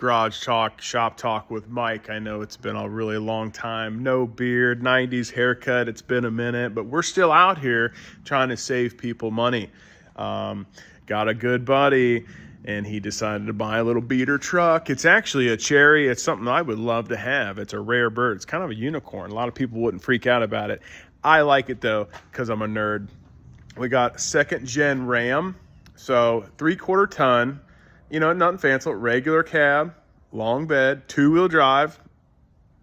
garage talk, shop talk with Mike. I know it's been a really long time. No beard, 90s haircut. It's been a minute, but we're still out here trying to save people money. Got a good buddy, and he decided to buy a little beater truck. It's actually a cherry. It's something I would love to have. It's a rare bird. It's kind of a unicorn. A lot of people wouldn't freak out about it. I like it, though, because I'm a nerd. We got second gen Ram, so 3/4 ton, you know, nothing fancy, regular cab, long bed, 2-wheel drive.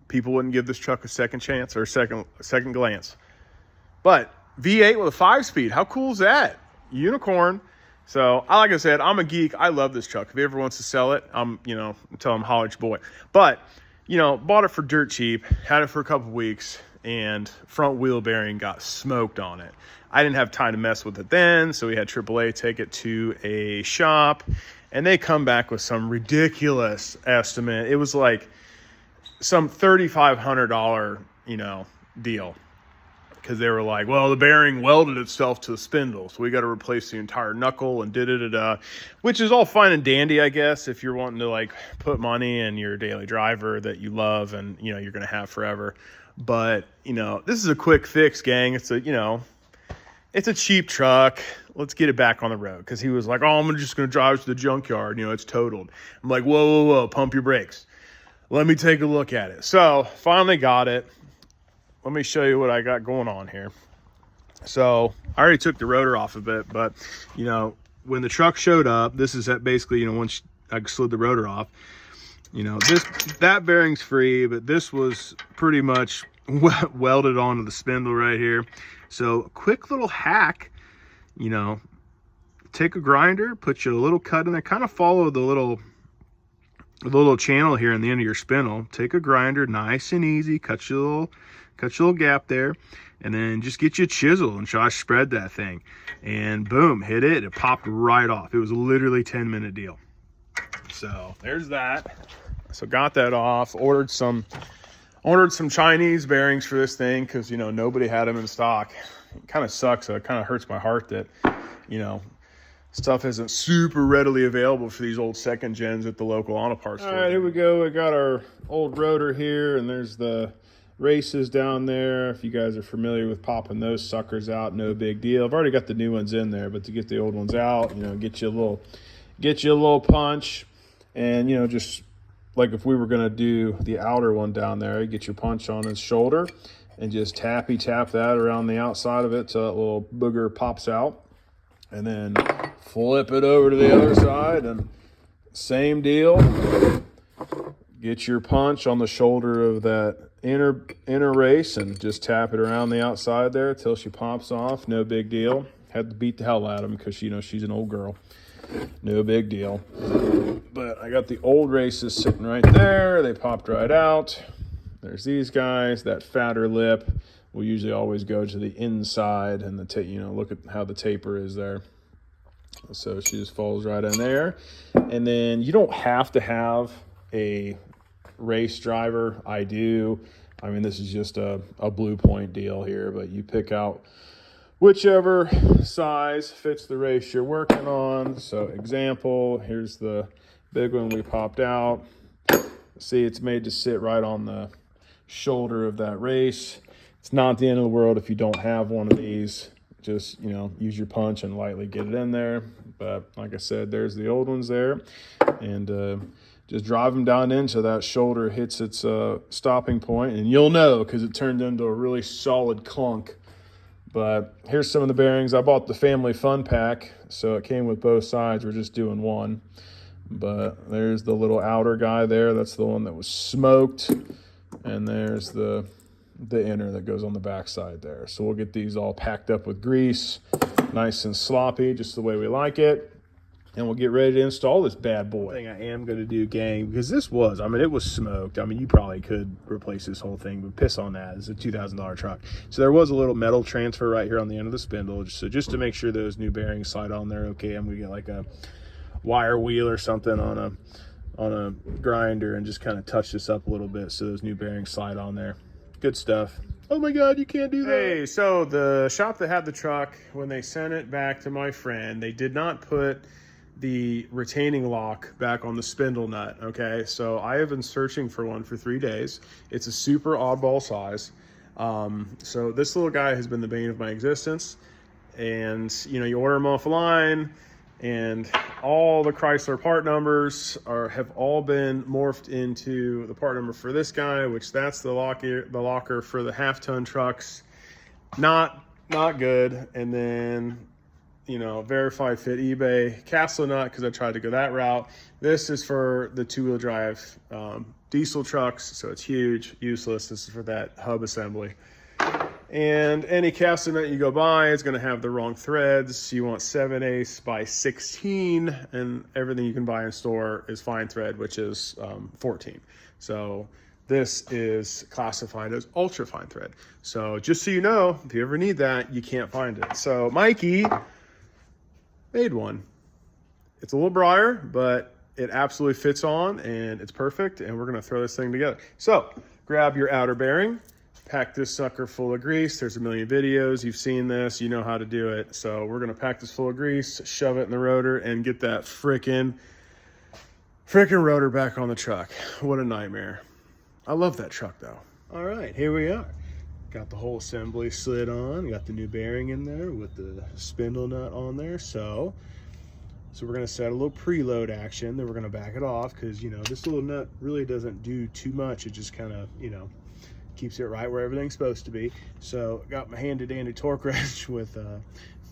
People wouldn't give this truck a second chance or a second glance. But V8 with a 5-speed, how cool is that? Unicorn. So, like I said, I'm a geek. I love this truck. If he ever wants to sell it, I'm tell him holler at your boy. But, bought it for dirt cheap, had it for a couple weeks, and front wheel bearing got smoked on it. I didn't have time to mess with it then, so we had AAA take it to a shop, and they come back with some ridiculous estimate. It was like some $3,500, deal. Because they were like, well, the bearing welded itself to the spindle, so we got to replace the entire knuckle and da-da-da-da, which is all fine and dandy, I guess, if you're wanting to, put money in your daily driver that you love and, you're going to have forever. But, this is a quick fix, gang. It's a cheap truck. Let's get it back on the road. Because he was like, oh, I'm just going to drive to the junkyard. It's totaled. I'm like, whoa, pump your brakes. Let me take a look at it. So, finally got it. Let me show you what I got going on here. So, I already took the rotor off of it. But, when the truck showed up, this is basically, once I slid the rotor off, that bearing's free, but this was pretty much welded onto the spindle right here. So a quick little hack, take a grinder, put you a little cut in there, kind of follow the little channel here in the end of your spindle. Take a grinder, nice and easy, cut your little gap there, and then just get you a chisel and try to spread that thing. And boom, hit it. It popped right off. It was literally a 10-minute deal. So there's that. So got that off. Ordered some Chinese bearings for this thing because, nobody had them in stock. It kind of sucks. So it kind of hurts my heart that, stuff isn't super readily available for these old second gens at the local auto parts store. All right, here we go. We got our old rotor here, and there's the races down there. If you guys are familiar with popping those suckers out, no big deal. I've already got the new ones in there, but to get the old ones out, get you a little punch, and just like if we were going to do the outer one down there, you get your punch on his shoulder and just tap that around the outside of it so that little booger pops out. And then flip it over to the other side and same deal. Get your punch on the shoulder of that inner race and just tap it around the outside there till she pops off. No big deal. Had to beat the hell out of him because, she's an old girl. No big deal. But I got the old races sitting right there. They popped right out. There's these guys. That fatter lip will usually always go to the inside, and look at how the taper is there. So she just falls right in there. And then you don't have to have a race driver. I do. I mean, this is just a Blue Point deal here, but you pick out whichever size fits the race you're working on. So example, here's the big one we popped out. See, it's made to sit right on the shoulder of that race. It's not the end of the world if you don't have one of these. Just, use your punch and lightly get it in there. But like I said, there's the old ones there. And just drive them down in so that shoulder hits its stopping point. And you'll know because it turned into a really solid clunk. But here's some of the bearings. I bought the family fun pack, so it came with both sides. We're just doing one. But there's the little outer guy there. That's the one that was smoked. And there's the inner that goes on the back side there. So we'll get these all packed up with grease, nice and sloppy, just the way we like it. And we'll get ready to install this bad boy. Thing I am going to do, gang, because it was smoked. You probably could replace this whole thing, but piss on that. It's a $2,000 truck. So there was a little metal transfer right here on the end of the spindle. So just to make sure those new bearings slide on there, okay, I'm going to get like a wire wheel or something on a grinder and just kind of touch this up a little bit so those new bearings slide on there. Good stuff. Oh my God, you can't do that. Hey, so the shop that had the truck, when they sent it back to my friend, they did not put the retaining lock back on the spindle nut. Okay, so I have been searching for one for 3 days. It's a super oddball size. So this little guy has been the bane of my existence. And you know, you order them offline, and all the Chrysler part numbers have all been morphed into the part number for this guy, which that's the locker for the half-ton trucks. Not good. And then, you know, verified fit eBay castle nut, because I tried to go that route. This is for the 2-wheel drive diesel trucks, so it's huge, useless. This is for that hub assembly. And any castle nut you go buy is going to have the wrong threads. You want 7/8 by 16, and everything you can buy in store is fine thread, which is 14. So this is classified as ultra fine thread. So just so you know, if you ever need that, you can't find it. So Mikey made one. It's a little briar, but it absolutely fits on, and it's perfect, and we're going to throw this thing together. So grab your outer bearing. Pack this sucker full of grease. There's a million videos. You've seen this. You know how to do it. So we're going to pack this full of grease, shove it in the rotor, and get that frickin' rotor back on the truck. What a nightmare. I love that truck, though. All right, here we are. Got the whole assembly slid on. Got the new bearing in there with the spindle nut on there. So we're going to set a little preload action. Then we're going to back it off, because, you know, this little nut really doesn't do too much. It just kind of, you know, keeps it right where everything's supposed to be. So got my handy dandy torque wrench with a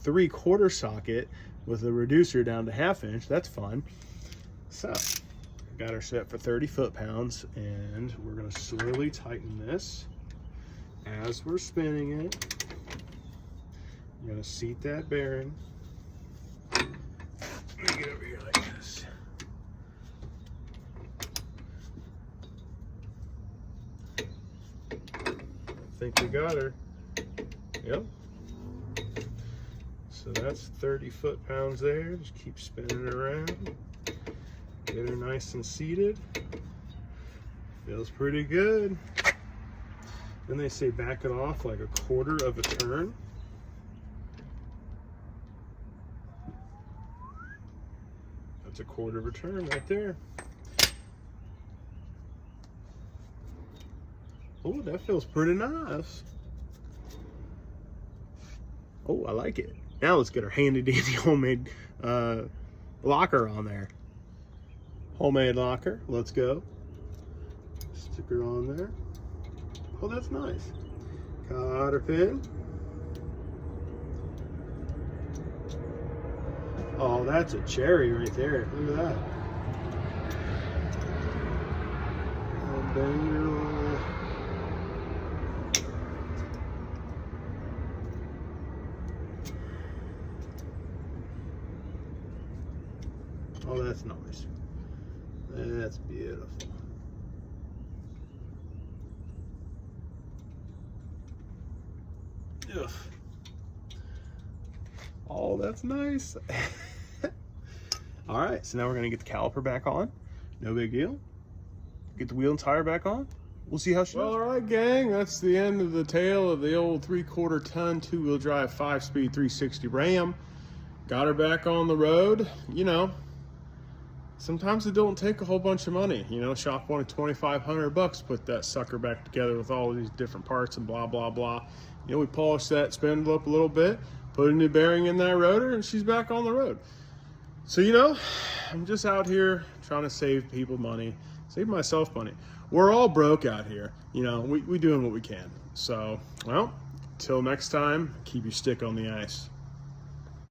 3/4 socket with a reducer down to 1/2 inch. That's fun. So got her set for 30 foot-pounds, and we're going to slowly tighten this as we're spinning it. I'm going to seat that bearing. Let me get over here like this. I think we got her. Yep. So that's 30 foot-pounds there. Just keep spinning it around. Get her nice and seated. Feels pretty good. Then they say back it off like 1/4 of a turn. That's 1/4 of a turn right there. Oh, that feels pretty nice. Oh, I like it. Now let's get our handy dandy homemade locker on there. Homemade locker, let's go. Stick her on there. Oh, that's nice. Cotter pin. Oh, that's a cherry right there. Look at that. Oh, dang. Oh, that's nice. That's beautiful. Ugh. Oh, that's nice. All right, so now we're gonna get the caliper back on. No big deal. Get the wheel and tire back on. We'll see how she does. All right, gang, that's the end of the tale of the old 3/4 ton 2-wheel drive 5-speed 360 Ram. Got her back on the road. You know, sometimes it don't take a whole bunch of money. You know, shop wanted $2,500 to put that sucker back together with all of these different parts and blah, blah, blah. You know, we polished that spindle up a little bit, put a new bearing in that rotor, and she's back on the road. So, you know, I'm just out here trying to save people money, save myself money. We're all broke out here. You know, we doing what we can. So, well, till next time, keep your stick on the ice.